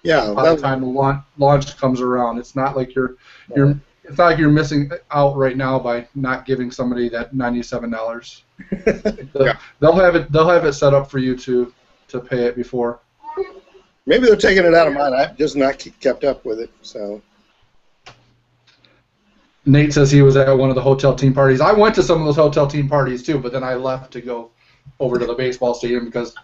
Yeah. By the time the launch comes around, it's not like it's not like you're missing out right now by not giving somebody that $97. Yeah. They'll have it set up for you to pay it before. Maybe they're taking it out of mine. I've just not kept up with it. So Nate says he was at one of the hotel team parties. I went to some of those hotel team parties too, but then I left to go over to the baseball stadium because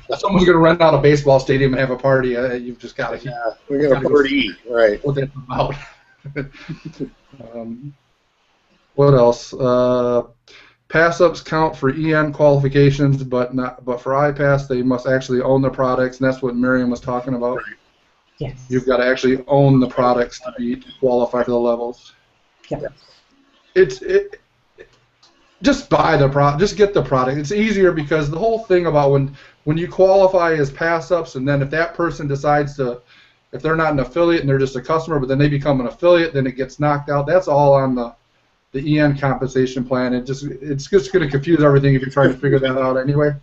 if someone's going to rent out a baseball stadium and have a party, you've just got to. Yeah, we're going to party, right? What that's about. What else? Pass-ups count for EN qualifications, but for iPAS, they must actually own the products, and that's what Miriam was talking about. Yes. You've got to actually own the products to qualify for the levels. Yeah. Just buy the product. Just get the product. It's easier because the whole thing about when you qualify as pass-ups, and then if that person decides to, if they're not an affiliate and they're just a customer, but then they become an affiliate, then it gets knocked out. That's all on the EN compensation plan. It's just going to confuse everything if you're trying to figure that out anyway.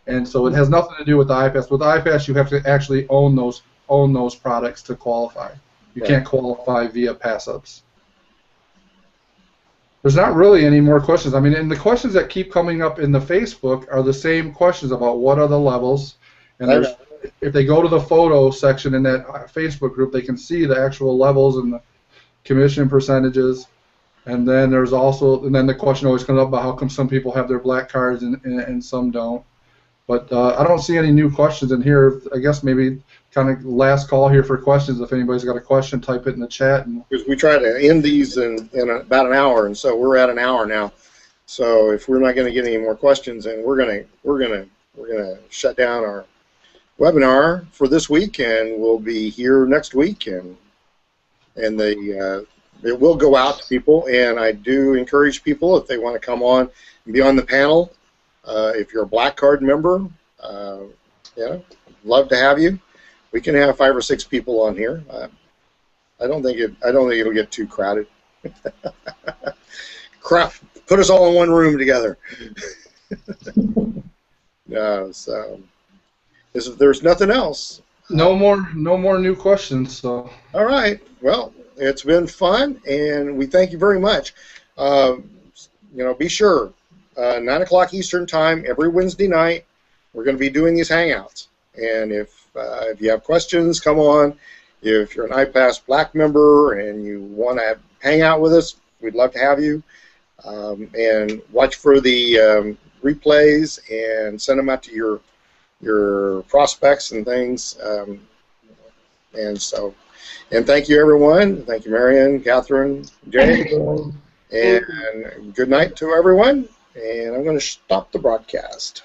And so it has nothing to do with the iPAS. With the iPAS, you have to actually own those products to qualify. You can't qualify via pass-ups. There's not really any more questions. I mean, and the questions that keep coming up in the Facebook are the same questions about what are the levels. And if they go to the photo section in that Facebook group, they can see the actual levels and the commission percentages. And then there's also, and then the question always comes up about how come some people have their black cards and some don't. But I don't see any new questions in here. I guess maybe kind of last call here for questions. If anybody's got a question, type it in the chat. Because we try to end these in about an hour, and so we're at an hour now. So if we're not going to get any more questions, then we're gonna shut down our webinar for this week, and we'll be here next week, and it will go out to people. And I do encourage people, if they want to come on and be on the panel. If you're a black card member, love to have you. We can have 5 or 6 people on here. I don't think it'll get too crowded. Put us all in one room together. So if there's nothing else. No more new questions. So. All right. Well, it's been fun, and we thank you very much. Be sure. 9 o'clock Eastern Time every Wednesday night. We're going to be doing these hangouts, and if you have questions, come on. If you're an iPAS Black member and you want to hang out with us, we'd love to have you. And watch for the replays and send them out to your prospects and things. And thank you, everyone. Thank you, Marion, Catherine, Jay, and good night to everyone. And I'm going to stop the broadcast.